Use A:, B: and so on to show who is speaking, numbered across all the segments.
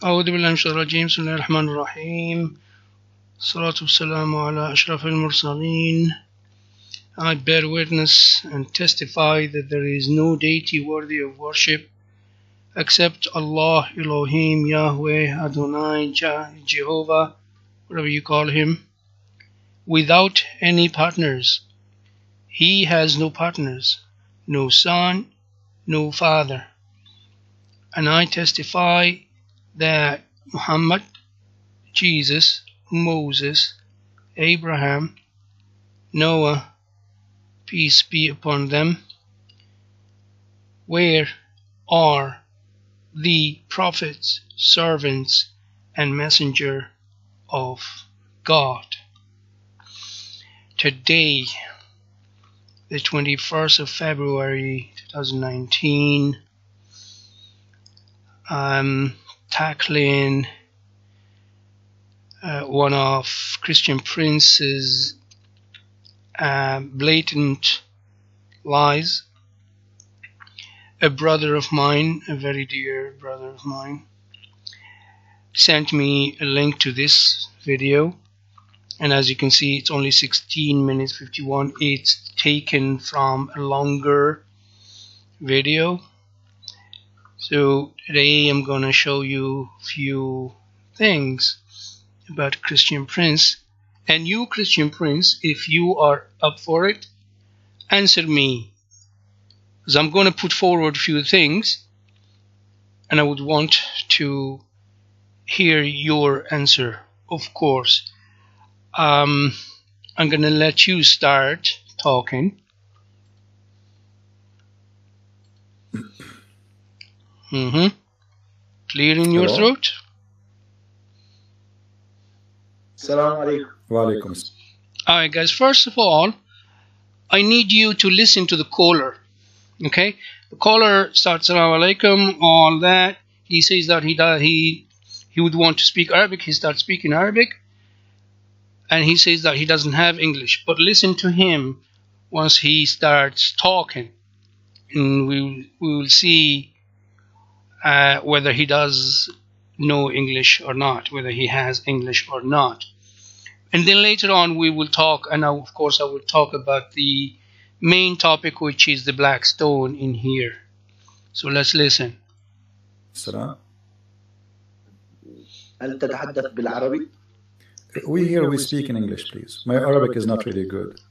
A: أعوذ بالله من الشيطان الرجيم بسم الله الرحمن الرحيم الصلاة والسلام على أشرف المرسلين. I bear witness and testify that there is no deity worthy of worship except Allah, Elohim, Yahweh, Adonai, Jehovah, whatever you call him, without any partners. He has no partners, no son, no father. And I testify that Muhammad, Jesus, Moses, Abraham, Noah, peace be upon them, where are the prophets, servants, and messenger of God. Today, the 21st of February 2019, I'm tackling one of Christian Prince's blatant lies. A brother of mine, a very dear brother of mine, sent me a link to this video, and as you can see, it's only 16 minutes 51. It's taken from a longer video. So today I'm going to show you a few things about Christian Prince. And you, Christian Prince, if you are up for it, answer me. Because I'm going to put forward a few things, and I would want to hear your answer, of course. I'm going to let you start talking. Clear in your throat?
B: Assalamu alaikum.
C: Wa alaikum.
A: Alright guys, first of all, I need you to listen to the caller. Okay? The caller starts Assalamu alaikum, all that. He says that he would want to speak Arabic. He starts speaking Arabic. And he says that he doesn't have English. But listen to him once he starts talking. And we will see whether he does know English or not, whether he has English or not. And then later on we will talk, and of course I will talk about the main topic, which is the black stone in here. So let's listen.
C: Salam.
B: هل تتحدث بالعربي؟
C: We speak in English, please. My Arabic is not really good.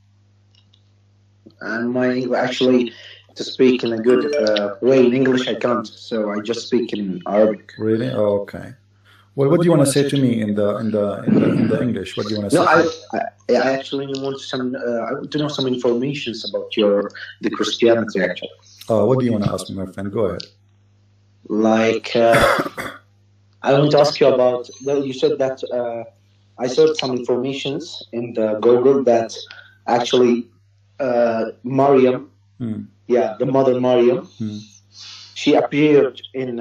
B: And my actually, to speak in a good way in English I can't, so I just speak in Arabic.
C: Really? Oh, okay. Well, what do you want to say to me in the English? What do you want to say?
B: No, I actually want I want to know some information about the Christianity actually.
C: Oh, what do you want to ask me, my friend? Go ahead.
B: Like, I want to ask you about. Well, you said that I searched some informations in the Google that actually Maryam, yeah, the mother Maryam, she appeared in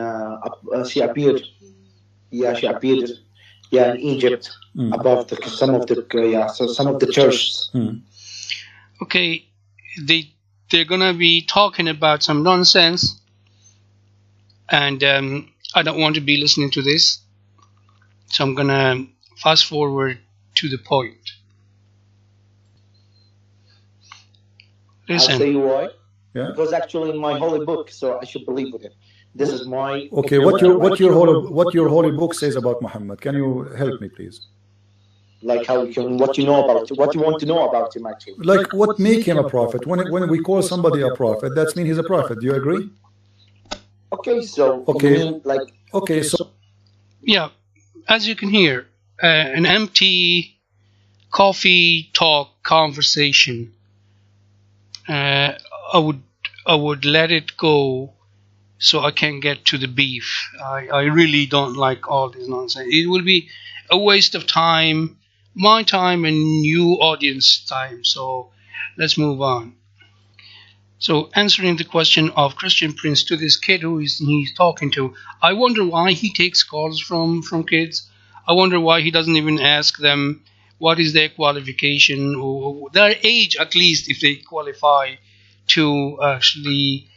B: in Egypt above some of the churches.
A: Okay, they're gonna be talking about some nonsense, and I don't want to be listening to this, so I'm gonna fast forward to the point. Listen.
B: I'll say why.
C: Yeah.
B: It was actually in my holy book, so I should believe it. This is my.
C: Okay, what your holy book says about Muhammad? Can you help me, please?
B: Like how you can, what you know about, what you want to know about him, actually.
C: Like what make him a prophet? When we call somebody a prophet, that means he's a prophet. Do you agree?
B: Okay, so
C: okay,
B: like
C: okay, so
A: yeah, as you can hear, an empty coffee talk conversation. I would let it go so I can get to the beef. I really don't like all this nonsense. It will be a waste of time, my time and you audience time. So let's move on. So answering the question of Christian Prince to this kid who he's talking to, I wonder why he takes calls from kids. I wonder why he doesn't even ask them what is their qualification or their age, at least, if they qualify to actually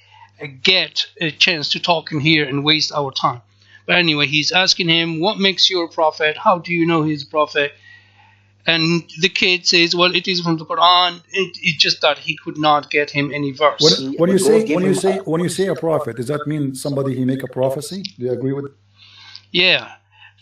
A: get a chance to talk in here and waste our time. But anyway, he's asking him, what makes you a prophet? How do you know he's a prophet? And the kid says, well, it is from the Quran. It just that he could not get him any verse.
C: When you say a prophet, does that mean somebody he make a prophecy? Do you agree with?
A: Yeah.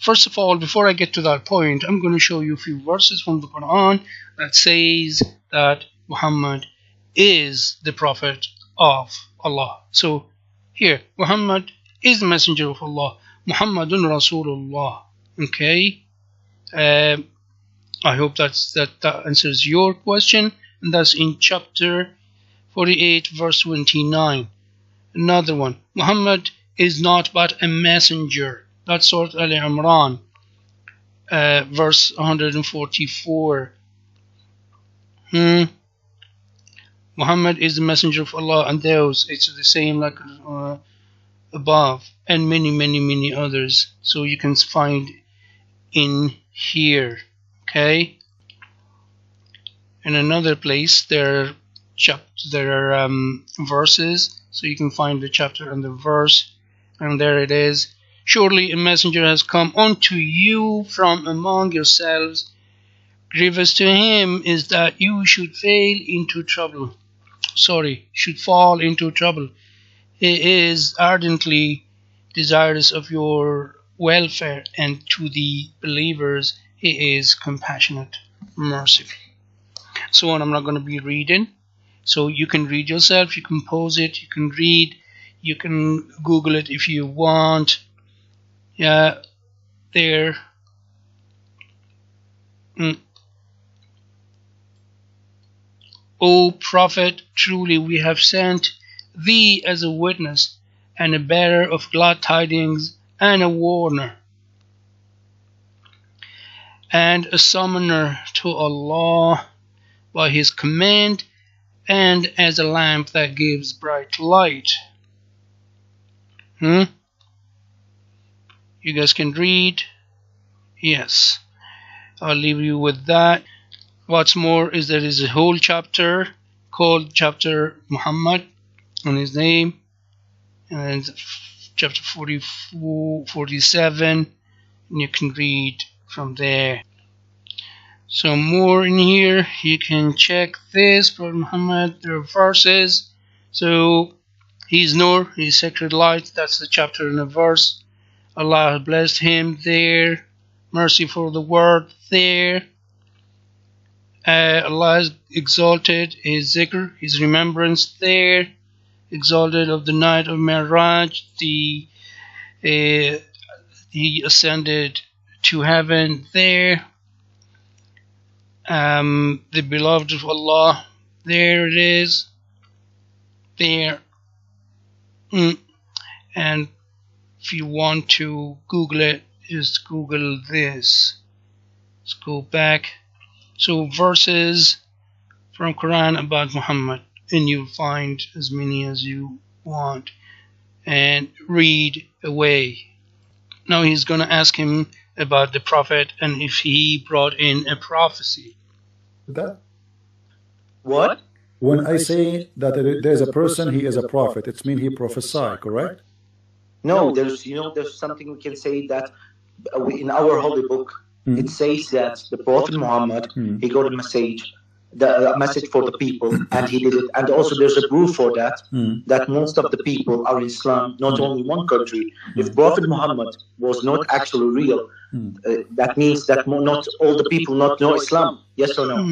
A: First of all, before I get to that point, I'm going to show you a few verses from the Quran that says that Muhammad is the prophet of Allah. So here, Muhammad is the messenger of Allah. Muhammadun Rasulullah. Okay. I hope that answers your question. And that's in chapter 48, verse 29. Another one. Muhammad is not but a messenger. That's Surah Al-Imran, verse 144. Muhammad is the messenger of Allah, and those, it's the same like above, and many others. So you can find in here. Okay. In another place, there are verses, so you can find the chapter and the verse, and there it is. Surely a messenger has come unto you from among yourselves. Grievous to him is that you should fall into trouble. He is ardently desirous of your welfare, and to the believers he is compassionate, merciful. So on, I'm not going to be reading. So you can read yourself, you can pause it, you can read, you can Google it if you want. Yeah, there. O Prophet, truly we have sent thee as a witness, and a bearer of glad tidings, and a warner, and a summoner to Allah by his command, and as a lamp that gives bright light. You guys can read. Yes. I'll leave you with that. What's more is there is a whole chapter called Chapter Muhammad on his name, and chapter 44, 47, and you can read from there. So more in here, you can check this. Prophet Muhammad, there are verses. So he's Nur, he's sacred light. That's the chapter and the verse. Allah blessed him there. Mercy for the word there. Allah has exalted his zikr, his remembrance there. Exalted of the night of Mi'raj. He ascended to heaven there. The beloved of Allah, there it is, there. And if you want to Google it, just Google this. Let's go back. So verses from Quran about Muhammad, and you'll find as many as you want, and read away. Now he's going to ask him about the prophet and if he brought in a prophecy.
C: That?
B: What?
C: When I say that there's a person, he is a prophet, it means he prophesy, correct?
B: No, there's something we can say that in our holy book, it says that the Prophet Muhammad, he got a message for the people, and he did it. And also there's a proof for that, that most of the people are in Islam, not only one country. If Prophet Muhammad was not actually real, that means that not all the people not know Islam. Yes or no?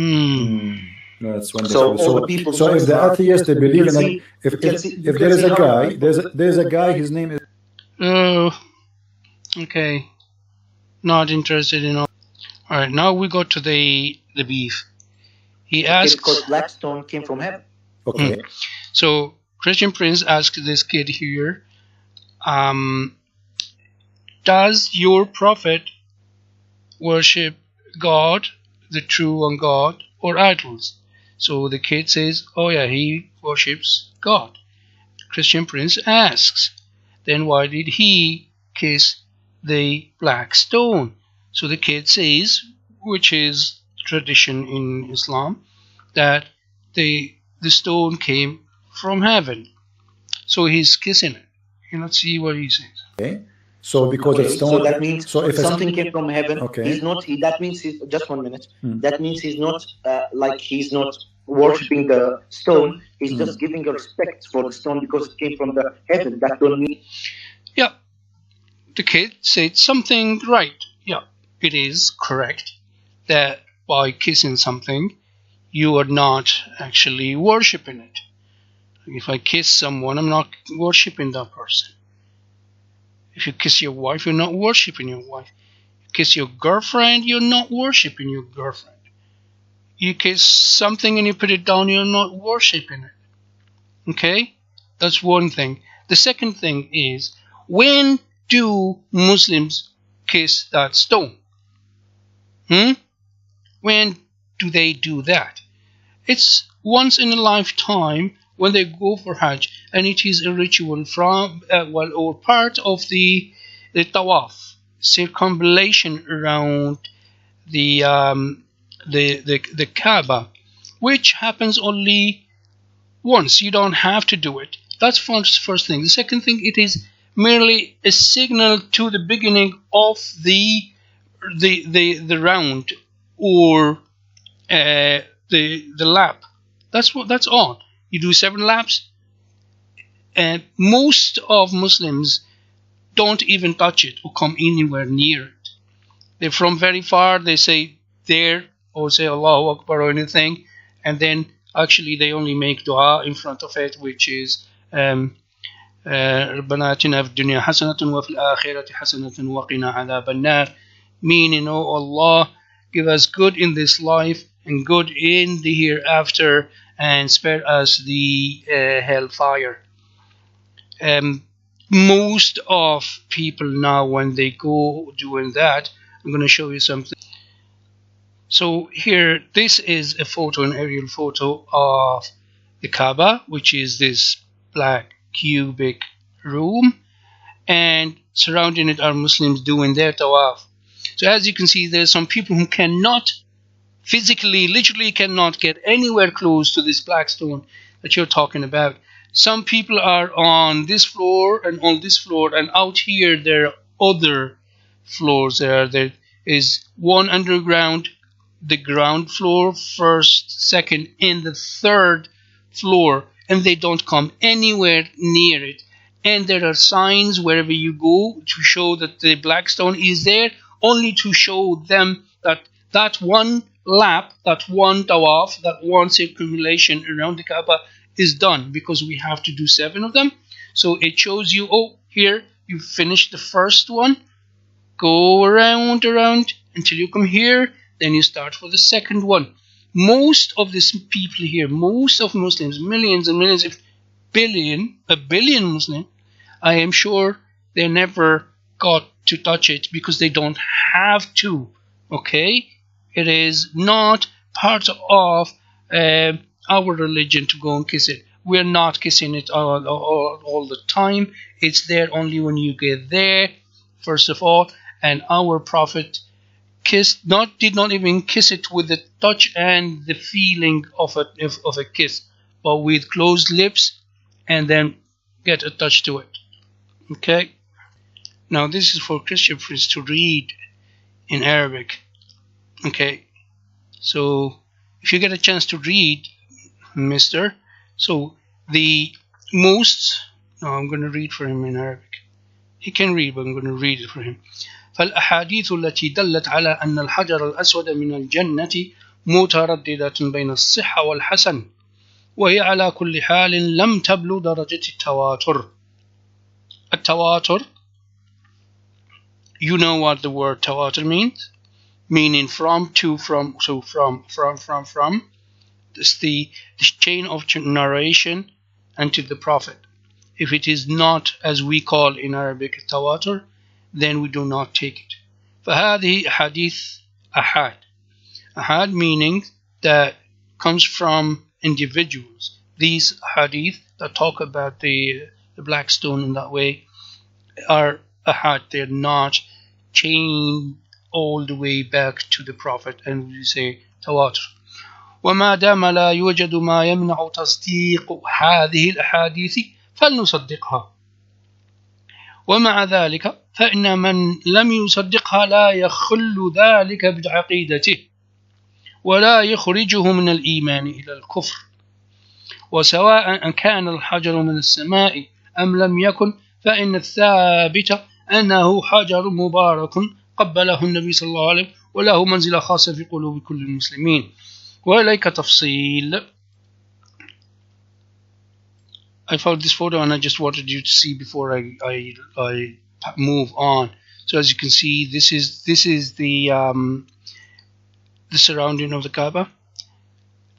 C: No, that's wonderful. So if the atheists, they believe in if there is a guy, there's a guy, his name is...
A: Oh, okay. Not interested in all. Alright, now we go to the beef. He asks...
B: Because Blackstone came from heaven.
C: Okay.
A: So, Christian Prince asked this kid here, does your prophet worship God, the true one God, or idols? So the kid says, oh yeah, he worships God. Christian Prince asks, then why did he kiss the black stone? So the kid says, which is tradition in Islam, that the stone came from heaven. So he's kissing it. Let's see what he says.
C: Okay. So because it's stone,
B: so that means
C: so if
B: something came from heaven.
C: Okay.
B: He's not. That means he's just 1 minute. That means he's not like he's not worshiping the stone. He's just giving a respect for the stone because it came from the heaven. That don't mean.
A: Yeah, the kid said something right. Yeah, it is correct that by kissing something, you are not actually worshiping it. If I kiss someone, I'm not worshiping that person. If you kiss your wife, you're not worshiping your wife. You kiss your girlfriend, you're not worshiping your girlfriend. You kiss something and you put it down, you're not worshiping it. Okay? That's one thing. The second thing is, when do Muslims kiss that stone? When do they do that? It's once in a lifetime when they go for Hajj, and it is a ritual from or part of the tawaf, circumambulation around the Kaaba, which happens only once. You don't have to do it. That's first thing. The second thing, it is merely a signal to the beginning of the round or the lap. That's all. You do 7 laps, and most of Muslims don't even touch it or come anywhere near it. They're from very far. They say there or say Allahu Akbar or anything, and then actually they only make dua in front of it, which is ربنا آتنا في الدنيا حسنة وفي الآخرة حسنة وقنا عذاب النار, meaning, oh Allah, give us good in this life and good in the hereafter, and spare us the hellfire. Most of people now, when they go doing that, I'm going to show you something. So here, this is a photo, an aerial photo of the Kaaba, which is this black cubic room, and surrounding it are Muslims doing their tawaf. So as you can see, there's some people who cannot physically, literally cannot get anywhere close to this black stone that you're talking about. Some people are on this floor and on this floor, and out here there are other floors. There is one underground, the ground floor, first, second, and the third floor, and they don't come anywhere near it. And there are signs wherever you go to show that the black stone is there, only to show them that that one lap, that one tawaf, that one circumambulation around the Kaaba is done, because we have to do 7 of them. So it shows you, oh, here you finished the first one, go around until you come here, then you start for the second one. Most of these people here, most of Muslims, millions and millions, if a billion Muslims, I am sure they never got to touch it because they don't have to. Okay, it is not part of our religion to go and kiss it. We're not kissing it all the time. It's there only when you get there, first of all. And our Prophet did not even kiss it with the touch and the feeling of a kiss, but with closed lips, and then get a touch to it. Okay. Now this is for Christian friends to read in Arabic. Okay. So if you get a chance to read, Mister. So the most. No, I'm going to read for him in Arabic. He can read, but I'm going to read it for him. فالأحاديث التي دلت على أن الحجر الأسود من الجنة مترددة بين الصحة والحسن، وهي على كل حال لم تبلغ درجة التواتر. التواتر, you know what the word tawatur means? Meaning from, to, from, so from. It's the chain of narration and to the Prophet. If it is not, as we call in Arabic, tawatur, then we do not take it. فهذه hadith ahad. Ahad meaning that comes from individuals. These hadith that talk about the black stone in that way are ahad. They're not chained all the way back to the Prophet, and we say tawatur. وما دام لا يوجد ما يمنع تصديق هذه الأحاديث فلنصدقها. ومع ذلك فإن من لم يصدقها لا يخل ذلك بعقيدته ولا يخرجه من الإيمان إلى الكفر، وسواء كان الحجر من السماء أم لم يكن، فإن الثابت أنه حجر مبارك قبله النبي صلى الله عليه وسلم وله منزلة خاصة في قلوب كل المسلمين. وإليك تفصيل. I found this photo and I just wanted you to see before I move on. So as you can see, this is the surrounding of the Kaaba.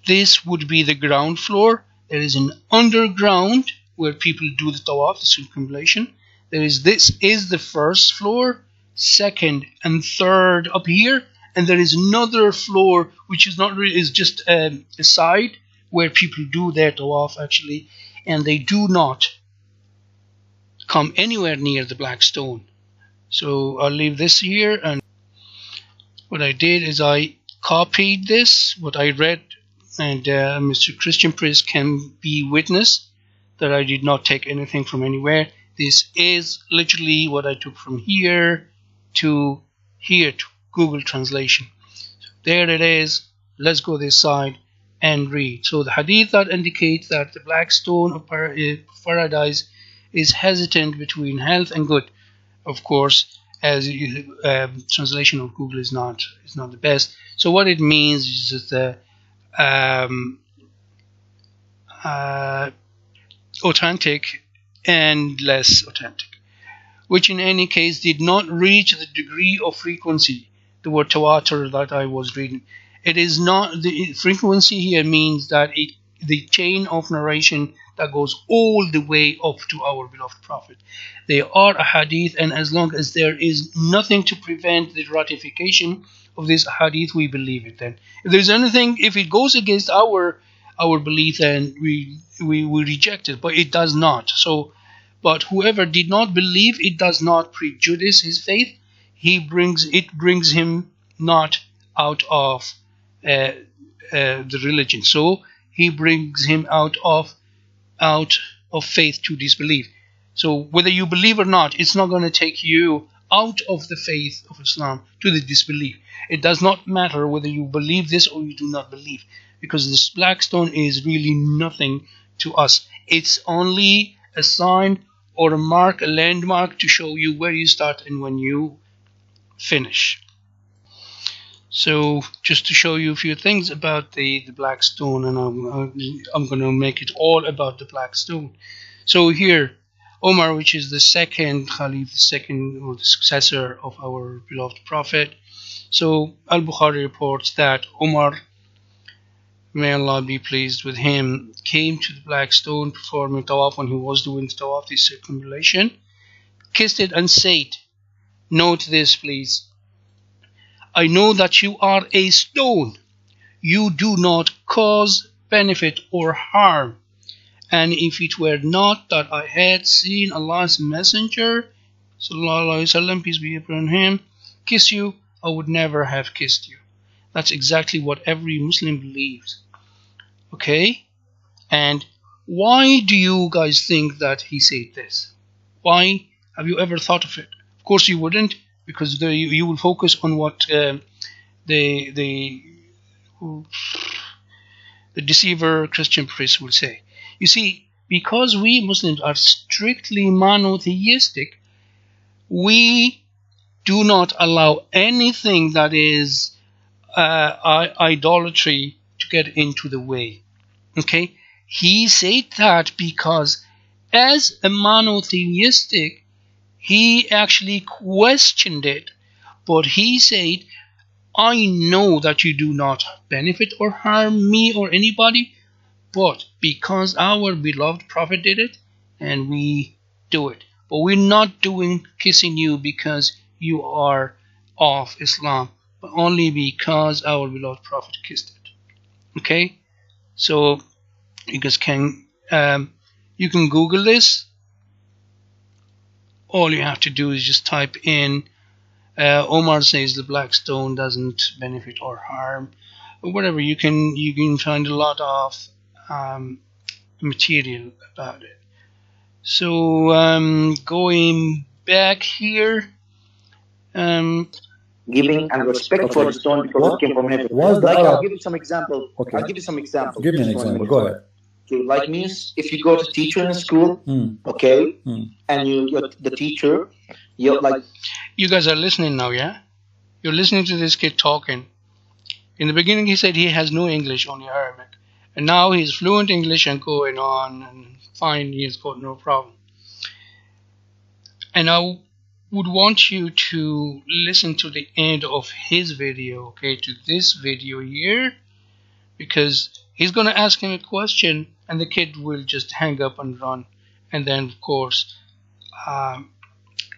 A: This would be the ground floor. There is an underground where people do the tawaf, the circumambulation. This is the first floor, second and third up here, and there is another floor which is not really, is just a side where people do their tawaf actually, and they do not come anywhere near the black stone. So I'll leave this here, and what I did is I copied this, what I read, and Mr. Christian Priest can be witness that I did not take anything from anywhere. This is literally what I took from here to here to Google Translation. So there it is. Let's go this side and read. So the hadith that indicates that the black stone of paradise is hesitant between health and good. Of course, as translation of Google is not the best. So what it means is that authentic and less authentic, which in any case did not reach the degree of frequency, the word tawatur that I was reading. It is not, the frequency here means that the chain of narration that goes all the way up to our beloved Prophet. They are a hadith, and as long as there is nothing to prevent the ratification of this hadith, we believe it. Then if there's anything, if it goes against our belief, then we reject it, but it does not. So but whoever did not believe, it does not prejudice his faith. It brings him not out of the religion. So he brings him out of faith to disbelief. So whether you believe or not, it's not going to take you out of the faith of Islam to the disbelief. It does not matter whether you believe this or you do not believe, because this black stone is really nothing to us. It's only a sign or a mark, a landmark to show you where you start and when you finish. So just to show you a few things about the black stone, and I'm going to make it all about the black stone. So here, Omar, which is the second Khalif, the second or the successor of our beloved Prophet. So Al-Bukhari reports that Omar, may Allah be pleased with him, came to the black stone performing tawaf when he was doing the tawaf, the circumambulation, kissed it and said, note this please, I know that you are a stone. You do not cause benefit or harm. And if it were not that I had seen Allah's Messenger, sallallahu alaihi wasallam, peace be upon him, kiss you, I would never have kissed you. That's exactly what every Muslim believes. Okay? And why do you guys think that he said this? Why? Have you ever thought of it? Of course you wouldn't, because you will focus on what the deceiver Christian priest will say. You see, because we Muslims are strictly monotheistic, we do not allow anything that is idolatry to get into the way. Okay? He said that because as a monotheistic, he actually questioned it, but he said, I know that you do not benefit or harm me or anybody, but because our beloved Prophet did it, and we do it. But we're not doing kissing you because you are of Islam, but only because our beloved Prophet kissed it. Okay? So you guys can you can Google this. All you have to do is just type in Omar says the black stone doesn't benefit or harm, or whatever. You can find a lot of material about it. So going back here.
B: Giving and respect for the stone because it came from heaven. Like, I'll give you some example.
C: Okay.
B: I'll give you some example.
C: Give me an example. Go ahead.
B: Okay, like means if you go to teacher in school, okay, and you're the teacher, you're like.
A: You guys are listening now, yeah? You're listening to this kid talking. In the beginning, he said he has no English, only Arabic. And now he's fluent English and going on, and fine, he's got no problem. And I would want you to listen to the end of his video, okay, to this video here, because he's going to ask him a question, and the kid will just hang up and run. And then, of course,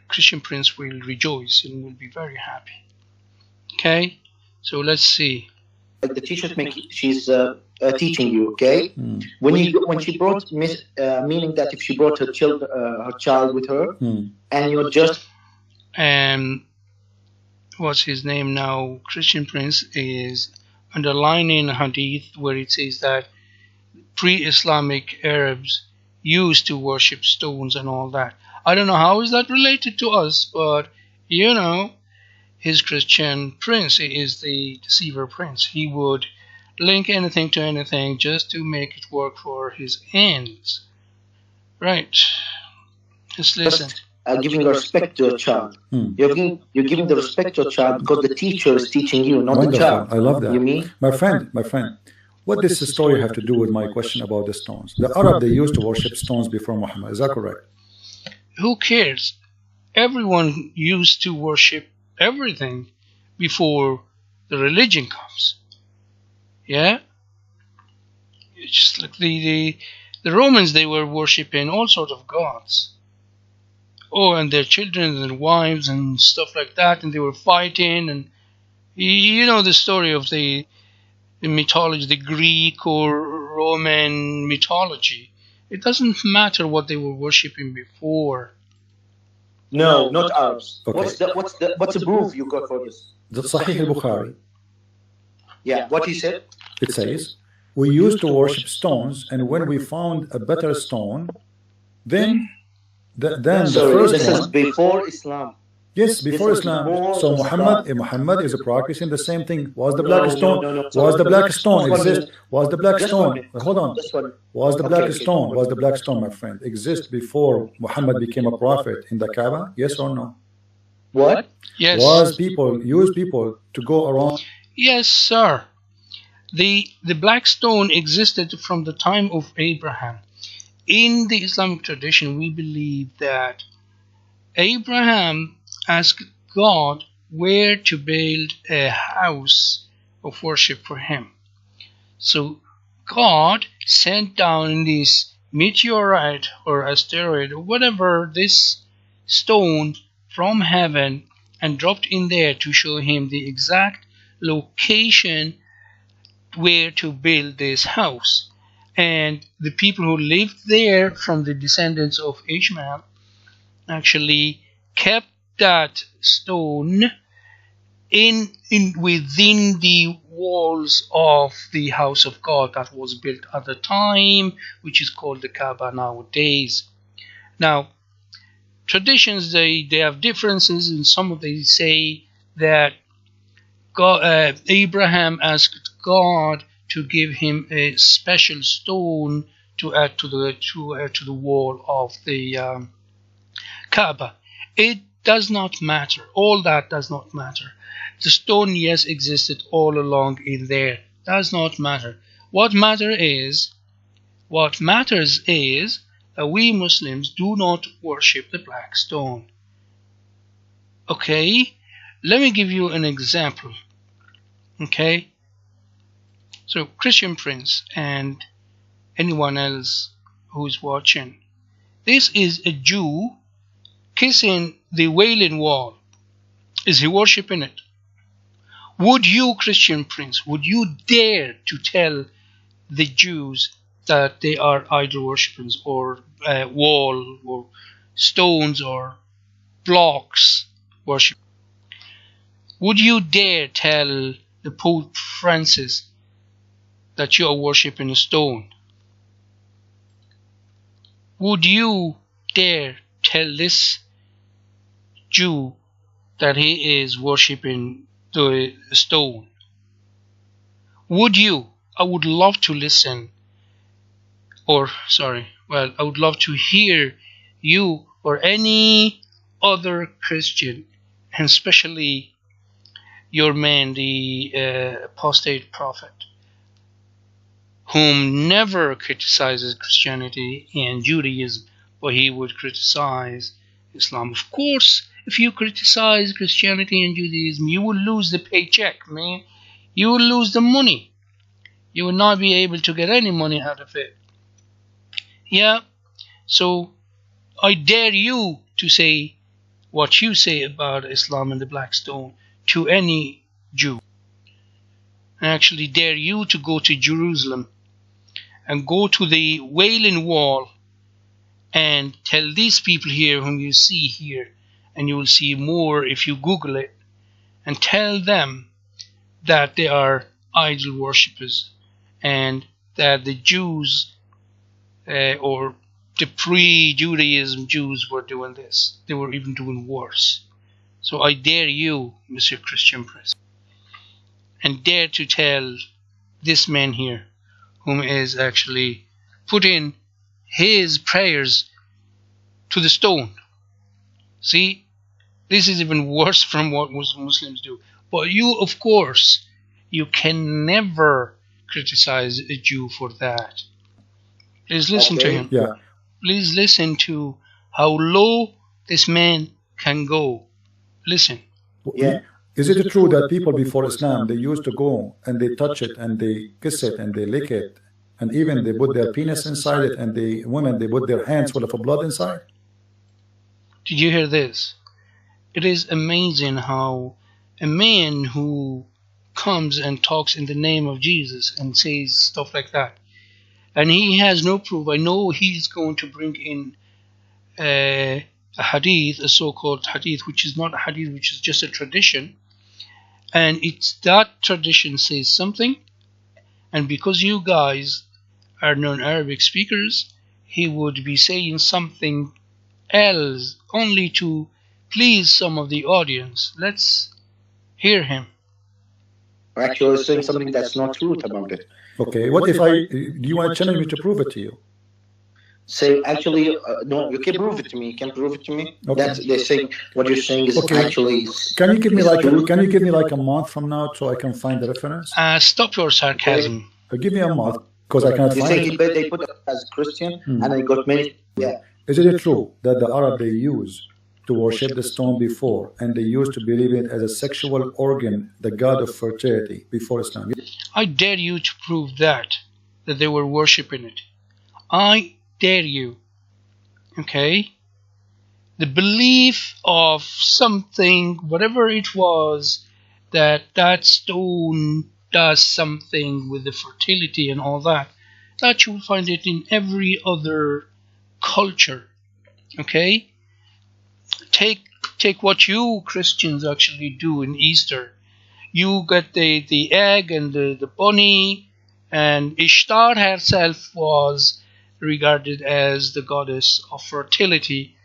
A: Christian Prince will rejoice and will be very happy. Okay, so let's see.
B: The teacher's she's teaching you, okay? When she brought meaning that if she brought her child with her, and you're just
A: what's his name now? Christian Prince is underlining a hadith where it says that pre-Islamic Arabs used to worship stones and all that. I don't know how is that related to us, but you know, his Christian Prince is the deceiver prince. He would link anything to anything just to make it work for his ends. Right. Just listen.
B: Giving respect to a child. You're giving the respect to a child because the teacher is teaching you, not the child.
C: I love that.
B: You mean?
C: My friend, what does this story have to do with my question about the stones? The Arab, they used to worship stones before Muhammad. Is that correct?
A: Who cares? Everyone used to worship everything before the religion comes. Yeah? It's just like the Romans, they were worshipping all sorts of gods. Oh, and their children and their wives and stuff like that, and they were fighting, and you know the story of the mythology, the Greek or Roman mythology. It doesn't matter what they were worshipping before.
B: No, not Arabs.
C: Okay.
B: What's the proof you got for this?
C: The Sahih al-Bukhari.
B: Yeah, what he said?
C: It says, we used to worship stones, and when we found a better stone, then the first
B: this
C: one.
B: is before Islam.
C: Yes, before Islam. So Muhammad is practicing the same thing. Was the black stone? Was the black stone exist? Was the black stone? Hold on. Was the black stone? Was the black stone, my friend, exist before Muhammad became a prophet in the Kaaba? Yes or no?
B: What?
A: Yes.
C: Used people to go around?
A: Yes, sir. The black stone existed from the time of Abraham. In the Islamic tradition, we believe that Abraham asked God where to build a house of worship for him. So God sent down this meteorite or asteroid or whatever, this stone from heaven, and dropped in there to show him the exact location where to build this house. And the people who lived there from the descendants of Ishmael actually kept that stone in within the walls of the house of God that was built at the time, which is called the Kaaba nowadays. Now, traditions, they have differences, and some of them say that Abraham asked God to give him a special stone to add to the wall of the Kaaba. It does not matter. All that does not matter. The stone, yes, existed all along in there. Does not matter. What matters is that we Muslims do not worship the black stone. Okay? Let me give you an example. Okay? So, Christian Prince and anyone else who's watching, this is a Jew kissing the Wailing Wall. Is he worshipping it? Would you, Christian Prince, would you dare to tell the Jews that they are idol worshippers, or wall, or stones, or blocks worship? Would you dare tell the Pope Francis that you are worshipping a stone? Would you dare tell this Jew that he is worshipping the stone. Would you? I would love to listen, I would love to hear you or any other Christian, and especially your man, the apostate prophet, whom never criticizes Christianity and Judaism, but he would criticize Islam. Of course, if you criticize Christianity and Judaism, you will lose the paycheck, man. You will lose the money. You will not be able to get any money out of it. Yeah, so I dare you to say what you say about Islam and the Black Stone to any Jew. I actually dare you to go to Jerusalem and go to the Wailing Wall and tell these people here whom you see here, and you will see more if you Google it, and tell them that they are idol worshippers and that the Jews or the pre-Judaism Jews were doing this. They were even doing worse. So I dare you, Mr. Christian Press, and dare to tell this man here, whom is actually putting his prayers to the stone. See, this is even worse from what Muslims do. But you, of course, you can never criticize a Jew for that. Please listen to him.
C: Yeah.
A: Please listen to how low this man can go. Listen.
B: Yeah.
C: Is it true that people before Islam, they used to go and they touch it and they kiss it and they lick it, and even they put their penis inside it, and the women, they put their hands full of blood inside?
A: Did you hear this? It is amazing how a man who comes and talks in the name of Jesus and says stuff like that, and he has no proof. I know he's going to bring in a hadith, a so-called hadith, which is not a hadith, which is just a tradition, and it's that tradition says something, and because you guys are non-Arabic speakers, he would be saying something else only to please some of the audience. Let's hear him.
B: Actually saying something that's not true about it.
C: Okay, what if do you want to challenge me to prove it to you?
B: Say, actually, no, you can prove it to me. You can prove it to me.
C: Okay.
B: That's they're saying what you're saying is
C: Okay.
B: actually.
C: Can you give me like a month from now so I can find the reference?
A: Stop your sarcasm.
C: Give me a month because I cannot
B: You
C: find
B: say
C: it.
B: they put it as Christian, and they got many. Yeah.
C: Is it true that the Arab, they used to worship the stone before, and they used to believe it as a sexual organ, the god of fertility, before Islam?
A: I dare you to prove that they were worshipping it. I dare you. Okay? The belief of something, whatever it was, that stone does something with the fertility and all that, that you will find it in every other culture. Okay? Take what you Christians actually do in Easter. You get the egg and the bunny, and Ishtar herself was regarded as the goddess of fertility,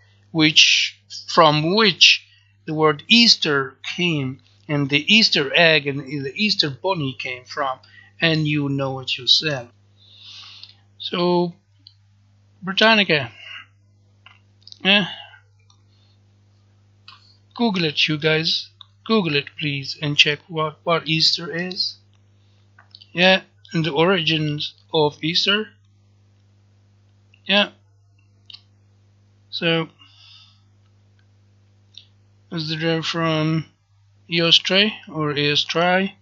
A: from which the word Easter came, and the Easter egg and the Easter bunny came from, and you know it yourself. So, Britannica, Google it, you guys. Google it, please, and check what Easter is. Yeah, and the origins of Easter. Yeah. So, is there from Eostre or Eostrai,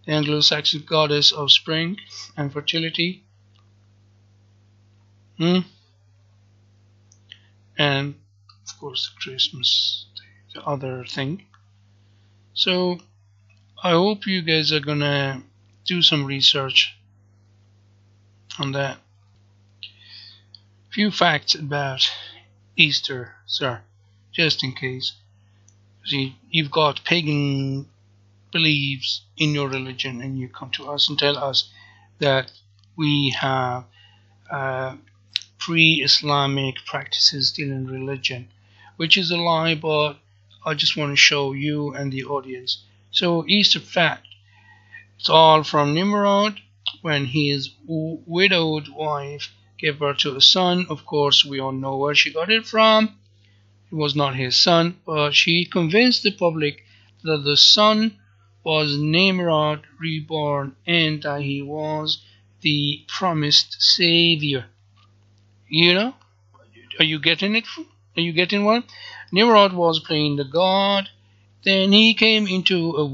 A: the Anglo-Saxon goddess of spring and fertility? And of course, Christmas, the other thing. So, I hope you guys are gonna do some research on that. Few facts about Easter, sir, just in case. See, you've got pagan beliefs in your religion, and you come to us and tell us that we have pre-Islamic practices still in religion, which is a lie, but I just want to show you and the audience. So Easter fact. It's all from Nimrod when his widowed wife gave birth to a son. Of course, we all know where she got it from. It was not his son, but she convinced the public that the son was Nimrod reborn and that he was the promised savior. You know? Are you getting it? Are you getting what? Nimrod was playing the god. Then he came into a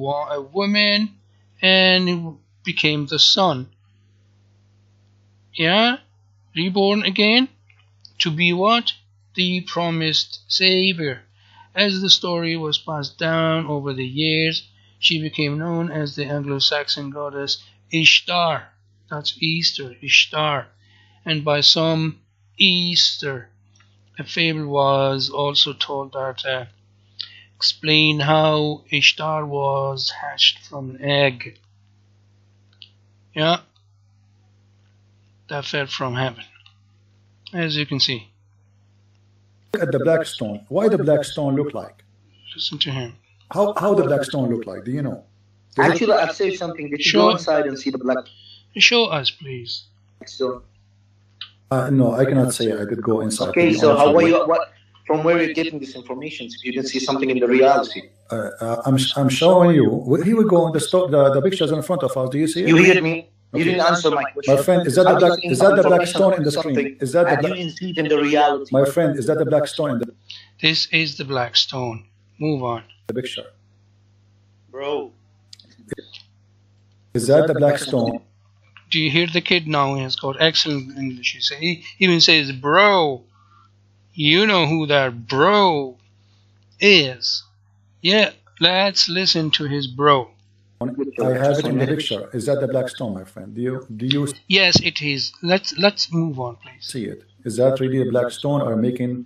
A: woman and became the son. Yeah? Reborn again to be what? The promised savior. As the story was passed down over the years, she became known as the Anglo-Saxon goddess Ishtar. That's Easter, Ishtar. And by some, Easter. A fable was also told that explained how Ishtar was hatched from an egg. Yeah, that fell from heaven, as you can see.
C: Look at the black stone. Why the black stone look like?
A: Listen to him.
C: How the black stone look like? Do you know?
B: Actually, I'll say something. Did you go inside and see the black
A: Show us, please.
B: stone?
C: No, I cannot say I did go inside.
B: Okay, so how are you? What? From where you're getting this information? If you didn't see something in the reality,
C: I'm showing you. Here we go. The pictures in front of us. Do you see it?
B: you heard me. You didn't answer my question.
C: My friend, is that the black stone in the screen? Is that the
B: you
C: black?
B: didn't see it in the reality.
C: My friend, is that the black stone in
A: This is the black stone. Move on.
C: the picture?
B: Bro.
C: Is that the black stone?
A: Do you hear the kid now? He has got excellent English. He even says, bro. You know who that bro is. Yeah, let's listen to his bro.
C: I have it in the picture. Is that the black stone, my friend? Do you
A: Yes, it is. Let's move on, please.
C: see it? Is that really a black stone or making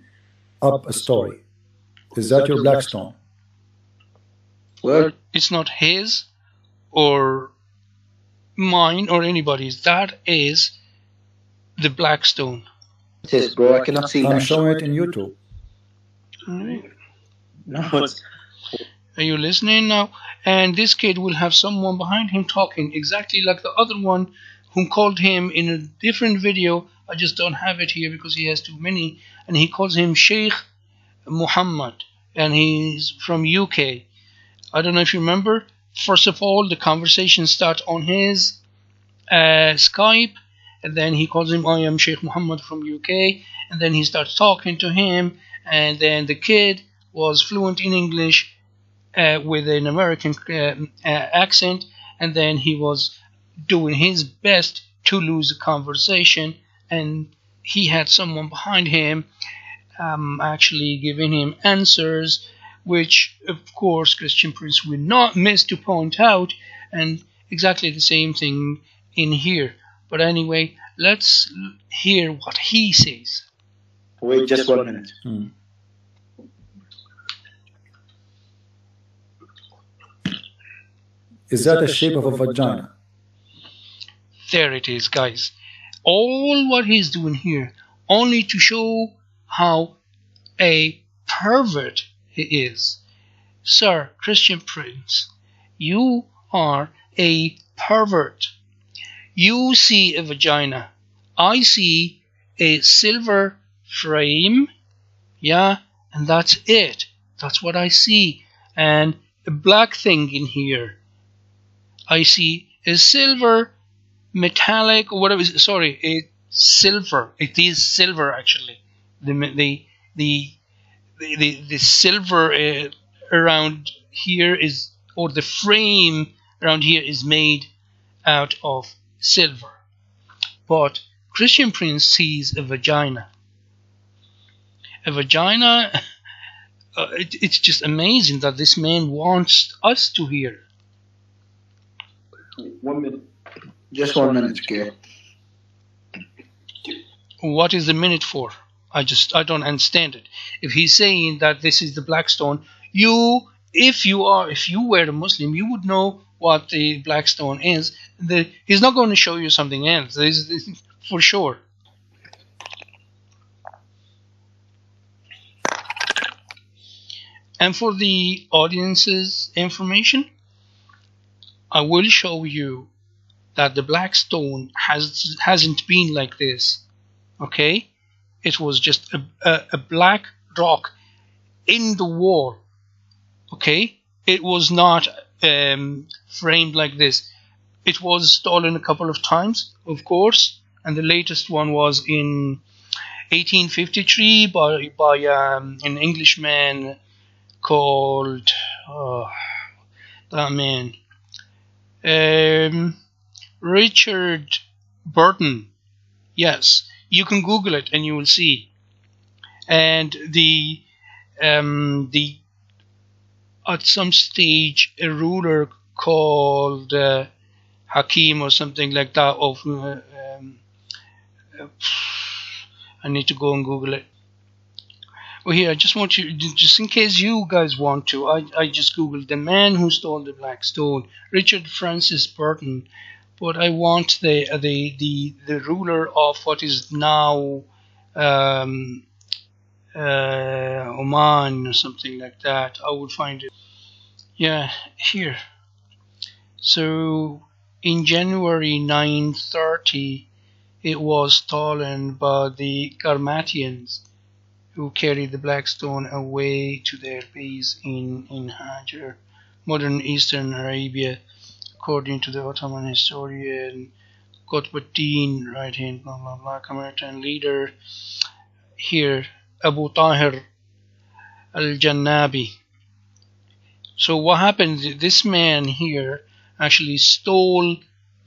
C: up a story? Is that your black stone?
B: Well,
A: It's not his or mine or anybody's. That is the black stone.
B: it is, bro. I cannot see
C: I'm
B: that.
C: showing it in YouTube.
A: Alright.
B: No, it's
A: Are you listening now? And this kid will have someone behind him talking exactly like the other one who called him in a different video. I just don't have it here because he has too many. And he calls him Sheikh Muhammad. And he's from UK. I don't know if you remember. First of all, the conversation starts on his Skype. And then he calls him, I am Sheikh Muhammad from UK. And then he starts talking to him. And then the kid was fluent in English with an American accent. And then he was doing his best to lose the conversation. And he had someone behind him actually giving him answers, which, of course, Christian Prince will not miss to point out. And exactly the same thing in here. But anyway, let's hear what he says.
B: wait just 1 minute.
C: Is that the shape of a vagina?
A: There it is, guys. All what he's doing here, only to show how a pervert he is. Sir Christian Prince, you are a pervert. You see a vagina. I see a silver frame. Yeah, and that's it. That's what I see. And a black thing in here. I see a silver metallic or whatever. Sorry, a silver. It is silver actually. The silver around here is, or the frame around here is made out of silver. But Christian Prince sees a vagina. A vagina. It's just amazing that this man wants us to hear.
B: 1 minute. Just 1 minute, okay?
A: What is the minute for? I don't understand it. If he's saying that this is the black stone, if you were a Muslim, you would know what the black stone is. He's not going to show you something else. This for sure. And for the audience's information, I will show you that the black stone hasn't been like this. Okay, it was just a black rock in the wall. Okay, it was not framed like this. It was stolen a couple of times, of course, and the latest one was in 1853 by an Englishman called that man Richard Burton. Yes, you can Google it and you will see. And the at some stage a ruler called Hakim or something like that of I need to go and Google it. Well, here I just want you, just in case you guys want to, I just googled the man who stole the black stone, Richard Francis Burton, but I want the ruler of what is now Oman or something like that. I will find it. Yeah, here. So in January 930, it was stolen by the Karmatians, who carried the black stone away to their base in Hajar, modern eastern Arabia, according to the Ottoman historian Qutbuddin, right hand, blah blah blah, Khmertan leader. Here, Abu Tahir al-Jannabi. So what happened? This man here actually stole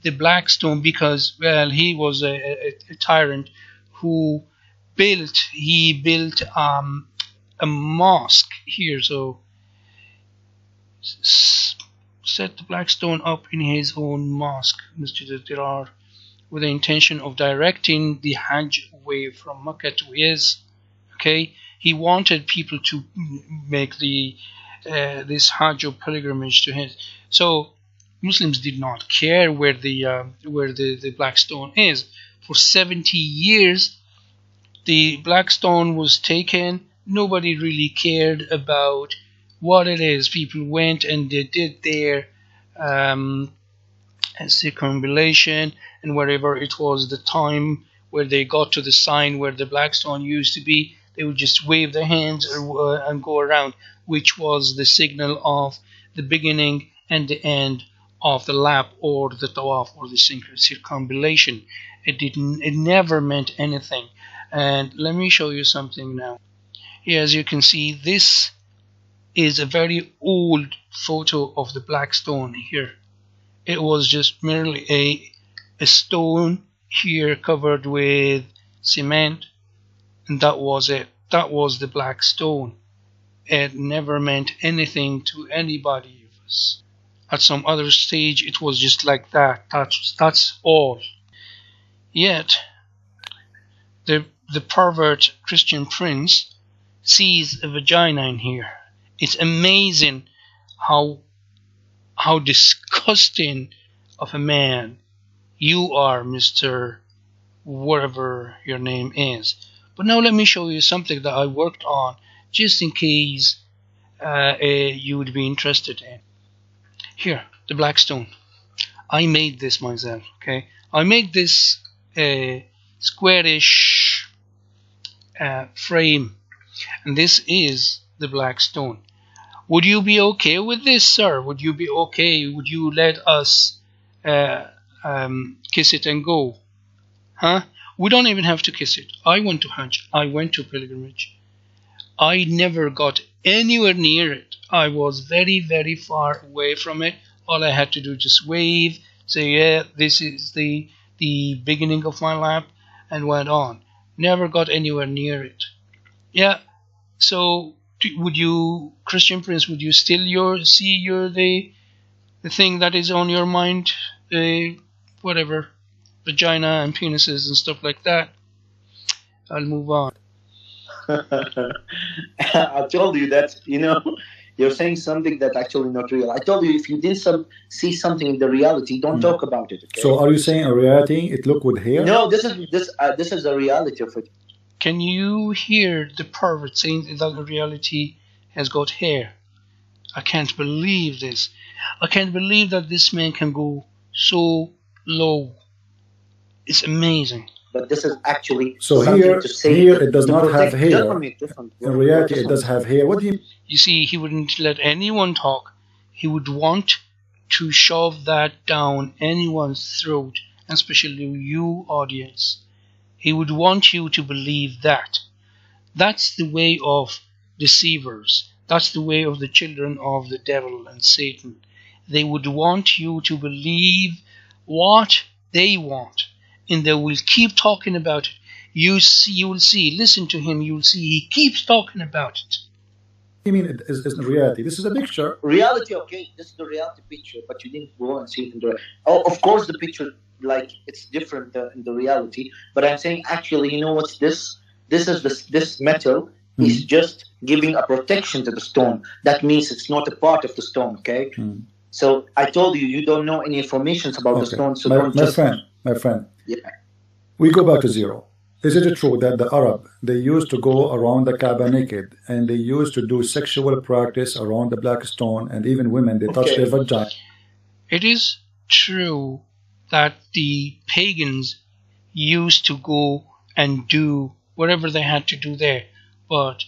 A: the black stone because, well, he was a tyrant who built a mosque here. So set the black stone up in his own mosque, Masjid al-Dirar, with the intention of directing the Hajj way from Mecca to his. Okay, he wanted people to make the this Hajj or pilgrimage to his. So Muslims did not care where the black stone is. For 70 years, the black stone was taken. Nobody really cared about what it is. People went and they did their circumambulation, and wherever it was the time where they got to the sign where the black stone used to be, they would just wave their hands and go around, which was the signal of the beginning and the end of the lap or the tawaf or the circumambulation. It never meant anything. And let me show you something now. Here, as you can see, this is a very old photo of the black stone here. It was just merely a stone here covered with cement, and that was it. That was the black stone. It never meant anything to anybody of us. At some other stage, it was just like that. That's all. Yet, the pervert Christian prince sees a vagina in here. It's amazing how disgusting of a man you are, Mr. whatever your name is. But now let me show you something that I worked on, just in case you would be interested in. Here, the black stone. I made this myself, okay? I made this squarish frame, and this is the black stone. Would you be okay with this, sir? Would you be okay? Would you let us kiss it and go? Huh? We don't even have to kiss it. I went to Hajj. I went to pilgrimage. I never got anywhere near it. I was very, very far away from it. All I had to do just wave, say, yeah, this is the beginning of my lap, and went on. Never got anywhere near it. Yeah. So would you, Christian Prince, would you still see the thing that is on your mind, whatever, vagina and penises and stuff like that? I'll move on.
B: I told you that, you're saying something that actually not real. I told you if you didn't see something in the reality, don't talk about it. Okay?
C: So are you saying in reality it looked with hair?
B: No, this is the reality of it.
A: Can you hear the pervert saying that in reality has got hair. I can't believe this. I can't believe that this man can go so low. It's amazing.
B: But this is actually
C: So
B: something
C: here,
B: to say
C: here it does
B: to
C: not have
B: protect.
C: hair.
B: Different.
C: In reality, it does have hair. What do you?
A: You see, he wouldn't let anyone talk. He would want to shove that down anyone's throat, especially you, audience. He would want you to believe that. That's the way of deceivers. That's the way of the children of the devil and Satan. They would want you to believe what they want, and they will keep talking about it. You will see, listen to him, you will see he keeps talking about it.
C: You mean it is in reality? This is a picture.
B: Reality, okay, this is the reality picture, but you didn't go and see it in the. Oh, of course, the picture, like, it's different in the reality. But I'm saying, actually, you know what's this? This metal is just giving a protection to the stone. That means it's not a part of the stone, okay? So I told you, you don't know any information about the stone. So
C: my friend.
B: Yeah.
C: We go back to zero. Is it true that the Arab, they used to go around the Kaaba naked, and they used to do sexual practice around the black stone, and even women, they touch their vagina?
A: It is true that the pagans used to go and do whatever they had to do there, but